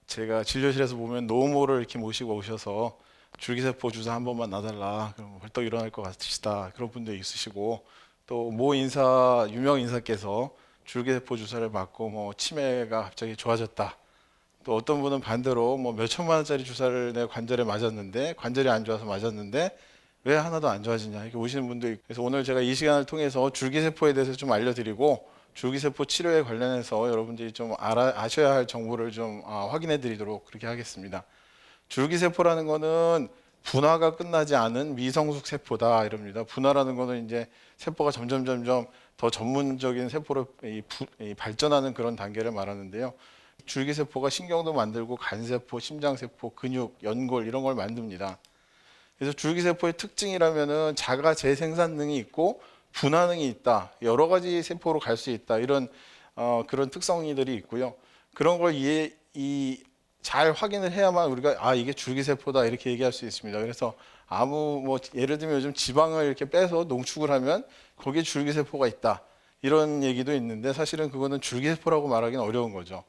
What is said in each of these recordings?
제가 진료실에서 보면 노모를 이렇게 모시고 오셔서 줄기세포 주사 한 번만 놔달라 그럼 벌떡 일어날 것 같으시다 그런 분도 있으시고, 또 모 인사 유명 인사께서 줄기세포 주사를 맞고 뭐 치매가 갑자기 좋아졌다, 또 어떤 분은 반대로 뭐 몇 천만 원짜리 주사를 내 관절에 맞았는데 관절이 안 좋아서 맞았는데 왜 하나도 안 좋아지냐 이렇게 오시는 분도 있고, 그래서 오늘 제가 이 시간을 통해서 줄기세포에 대해서 좀 알려드리고 줄기세포 치료에 관련해서 여러분들이 좀 아셔야 할 정보를 좀 확인해 드리도록 그렇게 하겠습니다. 줄기세포라는 거는 분화가 끝나지 않은 미성숙 세포다 이럽니다. 분화라는 거는 이제 세포가 점점 더 전문적인 세포로 발전하는 그런 단계를 말하는데요. 줄기세포가 신경도 만들고 간세포, 심장세포, 근육, 연골 이런 걸 만듭니다. 그래서 줄기세포의 특징이라면은 자가 재생산능이 있고 분화능이 있다. 여러 가지 세포로 갈 수 있다. 이런 그런 특성들이 있고요. 그런 걸 잘 확인을 해야만 우리가 이게 줄기세포다 이렇게 얘기할 수 있습니다. 그래서 뭐 예를 들면 요즘 지방을 이렇게 빼서 농축을 하면 거기에 줄기세포가 있다. 이런 얘기도 있는데 사실은 그거는 줄기세포라고 말하기는 어려운 거죠.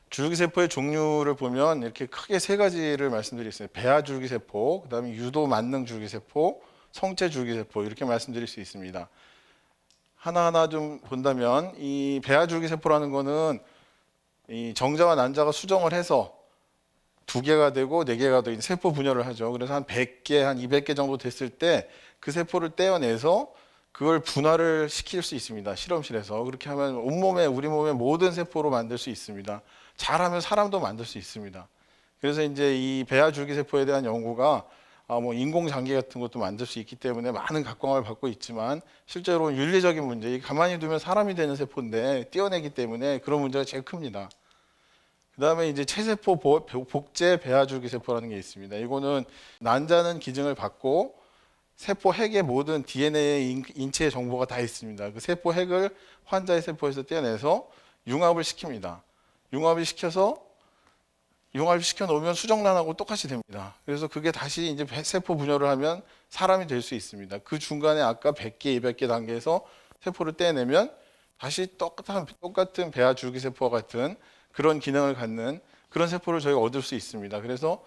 줄기세포의 종류를 보면 이렇게 크게 세 가지를 말씀드리겠습니다. 배아줄기세포, 그다음에 유도만능줄기세포, 성체줄기세포 이렇게 말씀드릴 수 있습니다. 하나하나 좀 본다면 이 배아줄기세포라는 거는 이 정자와 난자가 수정을 해서 2개가 되고 4개가 되고 세포 분열을 하죠. 그래서 한 100개, 한 200개 정도 됐을 때 그 세포를 떼어내서 그걸 분화를 시킬 수 있습니다. 실험실에서. 그렇게 하면 우리 몸의 모든 세포로 만들 수 있습니다. 잘하면 사람도 만들 수 있습니다. 그래서 이제 이 배아줄기세포에 대한 연구가 뭐 인공장기 같은 것도 만들 수 있기 때문에 많은 각광을 받고 있지만, 실제로 윤리적인 문제, 가만히 두면 사람이 되는 세포인데 떼어내기 때문에 그런 문제가 제일 큽니다. 그 다음에 이제 체세포 복제 배아줄기세포라는 게 있습니다. 이거는 난자는 기증을 받고 세포 핵의 모든 DNA 인체의 정보가 다 있습니다. 그 세포 핵을 환자의 세포에서 떼어내서 융합을 시킵니다. 융합을 시켜 놓으면 수정란하고 똑같이 됩니다. 그래서 그게 다시 이제 세포 분열을 하면 사람이 될 수 있습니다. 그 중간에 아까 100개, 200개 단계에서 세포를 떼내면 다시 똑같은 배아줄기세포와 같은 그런 기능을 갖는 그런 세포를 저희가 얻을 수 있습니다. 그래서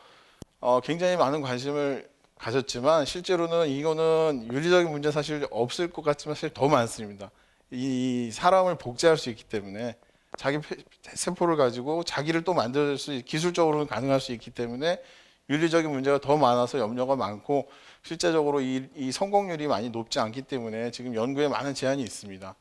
굉장히 많은 관심을 가졌지만 실제로는 이거는 윤리적인 문제 사실 없을 것 같지만 사실 더 많습니다. 이 사람을 복제할 수 있기 때문에 자기 세포를 가지고 자기를 또 만들 수 기술적으로는 가능할 수 있기 때문에 윤리적인 문제가 더 많아서 염려가 많고, 실제적으로 이 성공률이 많이 높지 않기 때문에 지금 연구에 많은 제한이 있습니다.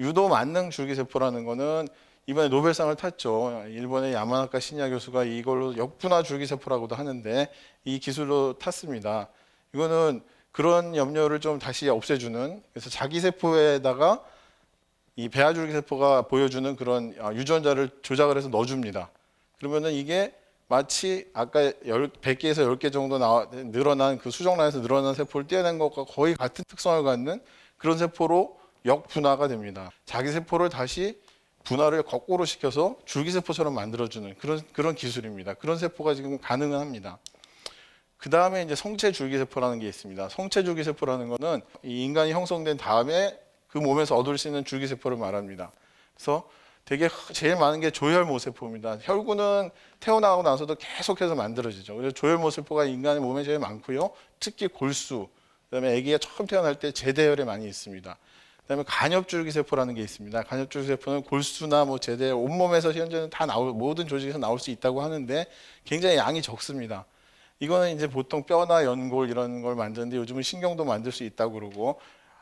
유도 만능 줄기세포라는 거는 이번에 노벨상을 탔죠. 일본의 야마나카 신야 교수가 이걸로 역분화 줄기세포라고도 하는데 이 기술로 탔습니다. 이거는 그런 염려를 좀 다시 없애주는, 그래서 자기 세포에다가 이 배아줄기세포가 보여주는 그런 유전자를 조작을 해서 넣어줍니다. 그러면은 이게 마치 아까 100개에서 10개 정도 늘어난 그 수정란에서 늘어난 세포를 떼어낸 것과 거의 같은 특성을 갖는 그런 세포로 역분화가 됩니다. 자기 세포를 다시 분화를 거꾸로 시켜서 줄기세포처럼 만들어주는 그런 기술입니다. 그런 세포가 지금 가능은 합니다. 그 다음에 이제 성체줄기세포라는 게 있습니다. 성체줄기세포라는 거는 이 인간이 형성된 다음에 그 몸에서 얻을 수 있는 줄기세포를 말합니다. 그래서 되게 제일 많은 게 조혈모세포입니다. 혈구는 태어나고 나서도 계속해서 만들어지죠. 그래서 조혈모세포가 인간의 몸에 제일 많고요. 특히 골수, 그다음에 아기가 처음 태어날 때 제대혈에 많이 있습니다. 그다음에 간엽줄기세포라는 게 있습니다. 간엽줄기세포는 골수나 뭐 제대 온몸에서 현재는 모든 조직에서 나올 수 있다고 하는데 굉장히 양이 적습니다. 이거는 이제 보통 뼈나 연골 이런 걸 만드는데 요즘은 신경도 만들 수 있다고 그러고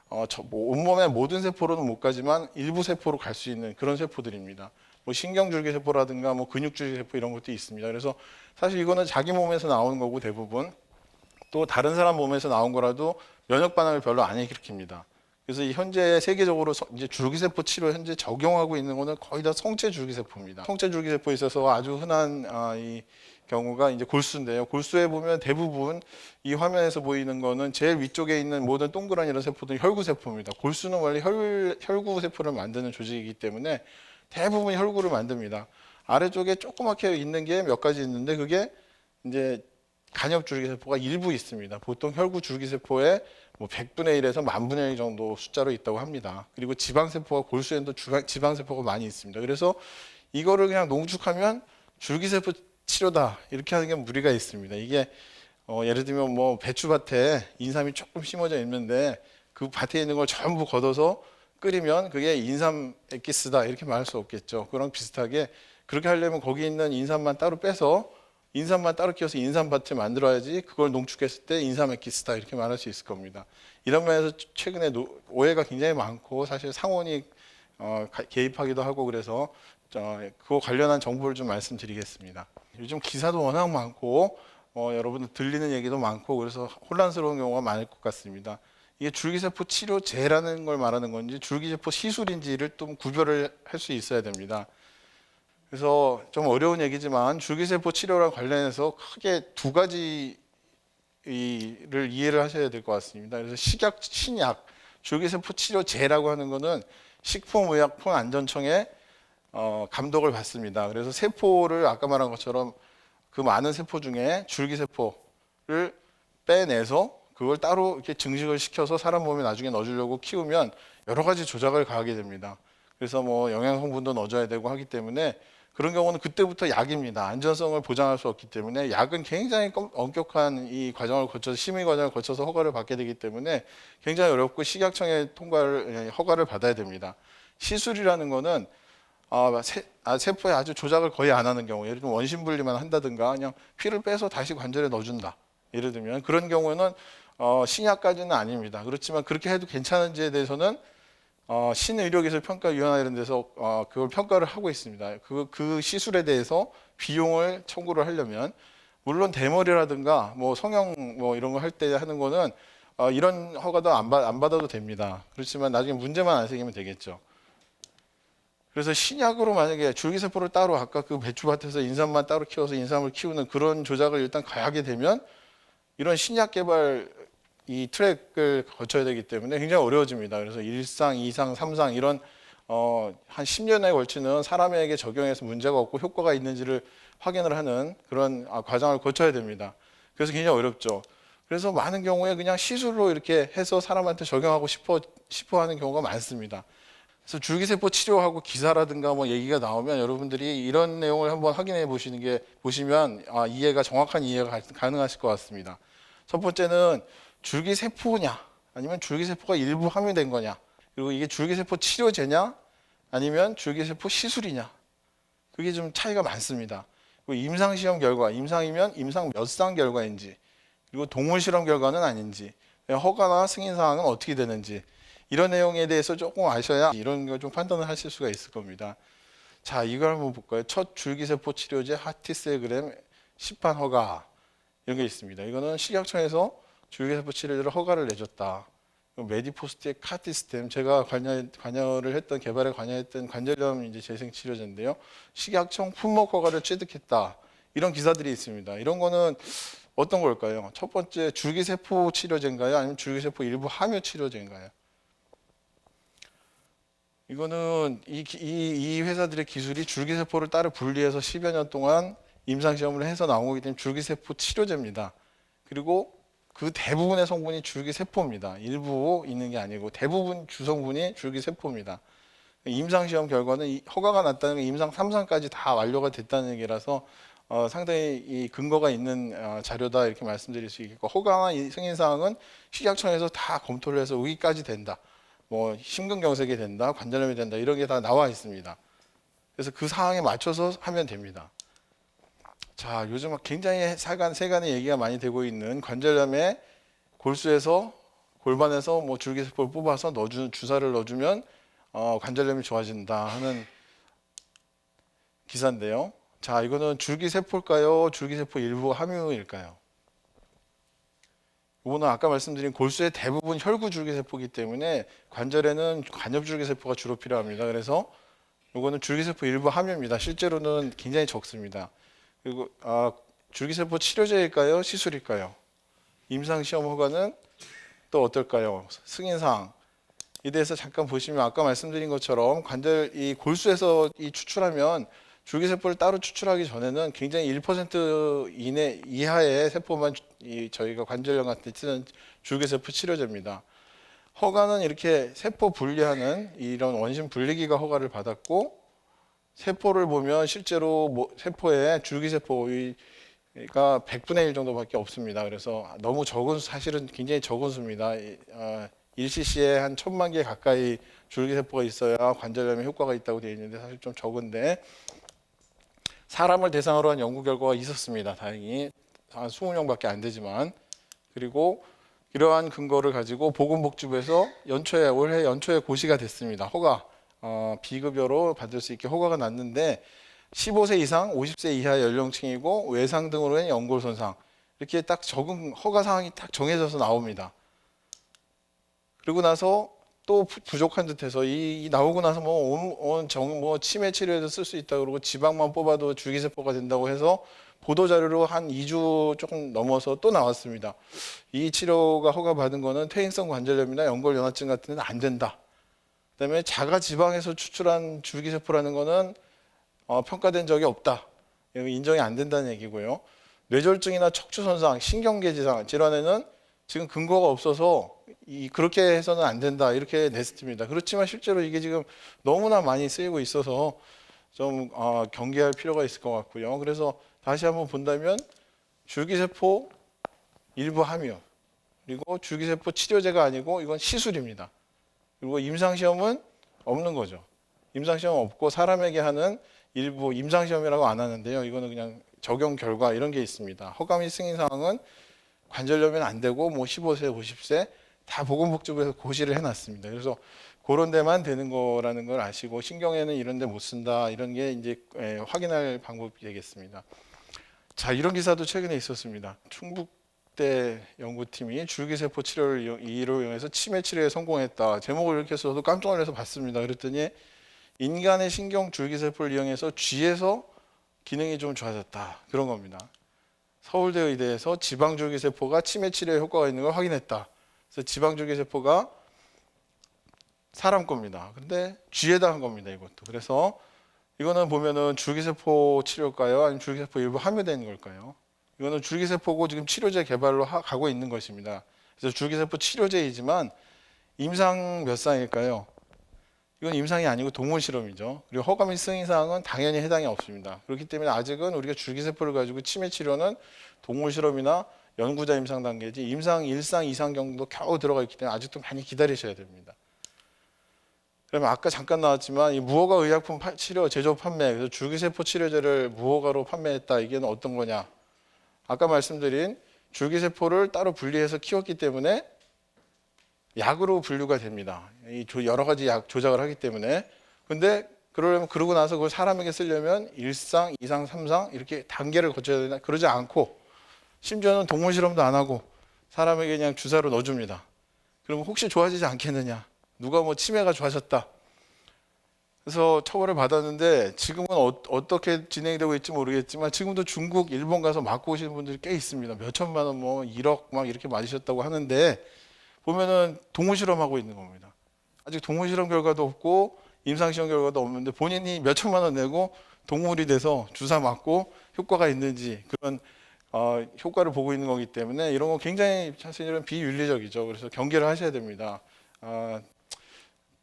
뭐 온몸의 모든 세포로는 못 가지만 일부 세포로 갈 수 있는 그런 세포들입니다. 뭐 신경줄기세포라든가 뭐 근육줄기세포 이런 것도 있습니다. 그래서 사실 이거는 자기 몸에서 나오는 거고 대부분 또 다른 사람 몸에서 나온 거라도 면역 반응을 별로 안 일으킵니다. 그래서 현재 세계적으로 이제 줄기세포 치료 현재 적용하고 있는 거는 거의 다 성체 줄기세포입니다. 성체 줄기세포에 있어서 아주 흔한 이 경우가 이제 골수인데요. 골수에 보면 대부분 이 화면에서 보이는 거는 제일 위쪽에 있는 모든 동그란 이런 세포들은 혈구세포입니다. 골수는 원래 혈구세포를 만드는 조직이기 때문에 대부분 혈구를 만듭니다. 아래쪽에 조그맣게 있는 게 몇 가지 있는데 그게 이제 간엽줄기세포가 일부 있습니다. 보통 혈구줄기세포에 뭐 100분의 1에서 10,000분의 1 정도 숫자로 있다고 합니다. 그리고 지방세포가 골수에도 지방세포가 많이 있습니다. 그래서 이거를 그냥 농축하면 줄기세포 치료다 이렇게 하는 게 무리가 있습니다. 이게 예를 들면 뭐 배추밭에 인삼이 조금 심어져 있는데 그 밭에 있는 걸 전부 걷어서 끓이면 그게 인삼 엑기스다 이렇게 말할 수 없겠죠. 그랑 비슷하게 그렇게 하려면 거기 있는 인삼만 따로 빼서 인삼만 따로 키워서 인삼밭을 만들어야지 그걸 농축했을 때 인삼 엑기스다 이렇게 말할 수 있을 겁니다. 이런 면에서 최근에 오해가 굉장히 많고 사실 상원이 개입하기도 하고 그래서 그거 관련한 정보를 좀 말씀드리겠습니다. 요즘 기사도 워낙 많고 여러분들 들리는 얘기도 많고 그래서 혼란스러운 경우가 많을 것 같습니다. 이게 줄기세포 치료제라는 걸 말하는 건지 줄기세포 시술인지를 좀 구별을 할 수 있어야 됩니다. 그래서 좀 어려운 얘기지만 줄기세포 치료랑 관련해서 크게 두 가지를 이해를 하셔야 될 것 같습니다. 그래서 식약, 신약, 줄기세포 치료제라고 하는 거는 식품의약품안전청의 감독을 받습니다. 그래서 세포를 아까 말한 것처럼 그 많은 세포 중에 줄기세포를 빼내서 그걸 따로 이렇게 증식을 시켜서 사람 몸에 나중에 넣어주려고 키우면 여러 가지 조작을 가하게 됩니다. 그래서 뭐 영양 성분도 넣어줘야 되고 하기 때문에 그런 경우는 그때부터 약입니다. 안전성을 보장할 수 없기 때문에 약은 굉장히 엄격한 이 과정을 거쳐서 심의 과정을 거쳐서 허가를 받게 되기 때문에 굉장히 어렵고 식약청의 허가를 받아야 됩니다. 시술이라는 거는 세포에 아주 조작을 거의 안 하는 경우, 예를 들면 원심 분리만 한다든가 그냥 피를 빼서 다시 관절에 넣어준다. 예를 들면 그런 경우는 신약까지는 아닙니다. 그렇지만 그렇게 해도 괜찮은지에 대해서는 신의료기술평가위원회 이런 데서 그걸 평가를 하고 있습니다. 그 시술에 대해서 비용을 청구를 하려면 물론 대머리라든가 뭐 성형 뭐 이런 거 할 때 하는 거는 이런 허가도 안 받아도 됩니다. 그렇지만 나중에 문제만 안 생기면 되겠죠. 그래서 신약으로 만약에 줄기세포를 따로 아까 그 배추밭에서 인삼만 따로 키워서 인삼을 키우는 그런 조작을 일단 가하게 되면 이런 신약 개발 이 트랙을 거쳐야 되기 때문에 굉장히 어려워집니다. 그래서 1상, 2상, 3상 이런 한 10년에 걸치는 사람에게 적용해서 문제가 없고 효과가 있는지를 확인을 하는 그런 과정을 거쳐야 됩니다. 그래서 굉장히 어렵죠. 그래서 많은 경우에 그냥 시술로 이렇게 해서 사람한테 적용하고 싶어 하는 경우가 많습니다. 그래서 줄기세포 치료하고 기사라든가 뭐 얘기가 나오면 여러분들이 이런 내용을 한번 확인해 보시면 이해가 정확한 이해가 가능하실 것 같습니다. 첫 번째는 줄기세포냐 아니면 줄기세포가 일부 함유된 거냐 그리고 이게 줄기세포 치료제냐 아니면 줄기세포 시술이냐 그게 좀 차이가 많습니다. 그리고 임상시험 결과 임상이면 임상 몇 상 결과인지 그리고 동물 실험 결과는 아닌지 허가나 승인사항은 어떻게 되는지 이런 내용에 대해서 조금 아셔야 이런 걸 좀 판단을 하실 수가 있을 겁니다. 자, 이걸 한번 볼까요? 첫 줄기세포 치료제 하티셀그램 시판 허가 이런 게 있습니다. 이거는 식약청에서 줄기세포 치료제를 허가를 내줬다. 메디포스트의 카티스템 제가 관여를 했던 개발에 관여했던 관절염 이제 재생 치료제인데요. 식약청 품목 허가를 취득했다. 이런 기사들이 있습니다. 이런 거는 어떤 걸까요? 첫 번째 줄기세포 치료제인가요? 아니면 줄기세포 일부 함유 치료제인가요? 이거는 이 회사들의 기술이 줄기세포를 따로 분리해서 10여 년 동안 임상시험을 해서 나온 거기 때문에 줄기세포 치료제입니다. 그리고 그 대부분의 성분이 줄기세포입니다. 일부 있는 게 아니고 대부분 주성분이 줄기세포입니다. 임상시험 결과는 허가가 났다는 게 임상 3상까지 다 완료가 됐다는 얘기라서 상당히 이 근거가 있는 자료다 이렇게 말씀드릴 수 있겠고 허가나 승인사항은 식약청에서 다 검토를 해서 여기까지 된다. 뭐 심근경색이 된다, 관절염이 된다 이런 게 다 나와 있습니다. 그래서 그 사항에 맞춰서 하면 됩니다. 자, 요즘 굉장히 세간의 얘기가 많이 되고 있는 관절염에 골수에서 골반에서 뭐 줄기세포를 뽑아서 주사를 넣어주면 관절염이 좋아진다 하는 기사인데요. 자, 이거는 줄기세포일까요? 줄기세포 일부 함유일까요? 이거는 아까 말씀드린 골수의 대부분 혈구 줄기세포이기 때문에 관절에는 관엽 줄기세포가 주로 필요합니다. 그래서 이거는 줄기세포 일부 함유입니다. 실제로는 굉장히 적습니다. 그리고 줄기세포 치료제일까요? 시술일까요? 임상시험 허가는 또 어떨까요? 승인사항 에 대해서 잠깐 보시면 아까 말씀드린 것처럼 이 골수에서 추출하면 줄기세포를 따로 추출하기 전에는 굉장히 1% 이하의 세포만 저희가 관절염 같은 데 쓰는 줄기세포 치료제입니다. 허가는 이렇게 세포 분리하는 이런 원심 분리기가 허가를 받았고 세포를 보면 실제로 세포에 줄기세포가 100분의 1 정도밖에 없습니다. 그래서 너무 적은 사실은 굉장히 적은 수입니다. 1cc에 한 1000만 개 가까이 줄기세포가 있어야 관절염에 효과가 있다고 되어 있는데 사실 좀 적은데 사람을 대상으로 한 연구 결과가 있었습니다. 다행히 한 20명밖에 안 되지만 그리고 이러한 근거를 가지고 보건복지부에서 올해 연초에 고시가 됐습니다. 비급여로 받을 수 있게 허가가 났는데 15세 이상, 50세 이하 연령층이고 외상 등으로 인한 연골 손상 이렇게 딱 적은 허가 사항이 딱 정해져서 나옵니다. 그리고 나서 또 부족한 듯해서 이 나오고 나서 치매 치료에도 쓸 수 있다 그러고 지방만 뽑아도 줄기세포가 된다고 해서 보도 자료로 한 2주 조금 넘어서 또 나왔습니다. 이 치료가 허가받은 거는 퇴행성 관절염이나 연골연화증 같은 데는 안 된다. 그다음에 자가 지방에서 추출한 줄기세포라는 거는 평가된 적이 없다. 인정이 안 된다는 얘기고요. 뇌졸중이나 척추 손상, 신경계 질환에는 지금 근거가 없어서 그렇게 해서는 안 된다 이렇게 냈습니다. 그렇지만 실제로 이게 지금 너무나 많이 쓰이고 있어서 좀 경계할 필요가 있을 것 같고요. 그래서 다시 한번 본다면 줄기세포 일부 함유 그리고 줄기세포 치료제가 아니고 이건 시술입니다. 그리고 임상시험은 없는 거죠. 임상시험 없고 사람에게 하는 일부 임상시험이라고 안 하는데요. 이거는 그냥 적용 결과 이런 게 있습니다. 허가 및 승인 사항은 관절염은 안 되고 15세, 50세 다 보건복지부에서 고시를 해놨습니다. 그래서 그런 데만 되는 거라는 걸 아시고 신경에는 이런 데 못 쓴다 이런 게 이제 확인할 방법이 되겠습니다. 자, 이런 기사도 최근에 있었습니다. 충북대 연구팀이 줄기세포 치료를 이용해서 치매 치료에 성공했다. 제목을 이렇게 써서 깜짝 놀라서 봤습니다. 그랬더니 인간의 신경 줄기세포를 이용해서 쥐에서 기능이 좀 좋아졌다. 그런 겁니다. 서울대 의대에서 지방줄기세포가 치매 치료에 효과가 있는 걸 확인했다. 그래서 지방줄기세포가 사람 겁니다. 근데 쥐에다 한 겁니다. 이것도. 그래서 이거는 보면은 줄기세포 치료일까요? 아니면 줄기세포 일부 함유된 걸까요? 이거는 줄기세포고 지금 치료제 개발로 가고 있는 것입니다. 그래서 줄기세포 치료제이지만 임상 몇 상일까요? 이건 임상이 아니고 동물 실험이죠. 그리고 허가 및 승인 사항은 당연히 해당이 없습니다. 그렇기 때문에 아직은 우리가 줄기세포를 가지고 치매 치료는 동물 실험이나 연구자 임상 단계지 임상 1상, 2상 정도 겨우 들어가 있기 때문에 아직도 많이 기다리셔야 됩니다. 그러면 아까 잠깐 나왔지만 이 무허가 의약품 치료, 제조, 판매 그래서 줄기세포 치료제를 무허가로 판매했다. 이게 어떤 거냐? 아까 말씀드린 줄기세포를 따로 분리해서 키웠기 때문에 약으로 분류가 됩니다. 여러 가지 약 조작을 하기 때문에. 근데 그러고 나서 그걸 사람에게 쓰려면 1상, 2상, 3상 이렇게 단계를 거쳐야 되나? 그러지 않고 심지어는 동물 실험도 안 하고 사람에게 그냥 주사로 넣어줍니다. 그러면 혹시 좋아지지 않겠느냐? 누가 치매가 좋아졌다. 그래서 처벌을 받았는데 지금은 어떻게 진행이 되고 있을지 모르겠지만 지금도 중국, 일본 가서 맞고 오시는 분들이 꽤 있습니다. 몇 천만 원, 1억 막 이렇게 맞으셨다고 하는데 보면은 동물 실험하고 있는 겁니다. 아직 동물 실험 결과도 없고 임상 시험 결과도 없는데 본인이 몇 천만 원 내고 동물이 돼서 주사 맞고 효과가 있는지 그런 효과를 보고 있는 거기 때문에 이런 거 굉장히 사실은 비윤리적이죠. 그래서 경계를 하셔야 됩니다.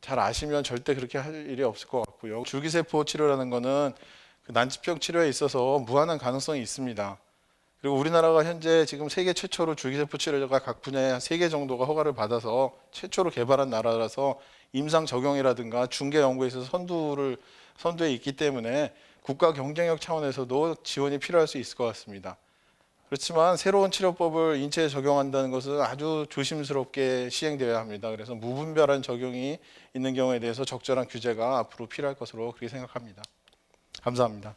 잘 아시면 절대 그렇게 할 일이 없을 것 같고요. 줄기세포 치료라는 거는 그 난치병 치료에 있어서 무한한 가능성이 있습니다. 그리고 우리나라가 현재 지금 세계 최초로 줄기세포 치료제가 각 분야에 3개 정도가 허가를 받아서 최초로 개발한 나라라서 임상 적용이라든가 중개 연구에 있어서 선두에 있기 때문에 국가 경쟁력 차원에서도 지원이 필요할 수 있을 것 같습니다. 그렇지만 새로운 치료법을 인체에 적용한다는 것은 아주 조심스럽게 시행되어야 합니다. 그래서 무분별한 적용이 있는 경우에 대해서 적절한 규제가 앞으로 필요할 것으로 그렇게 생각합니다. 감사합니다.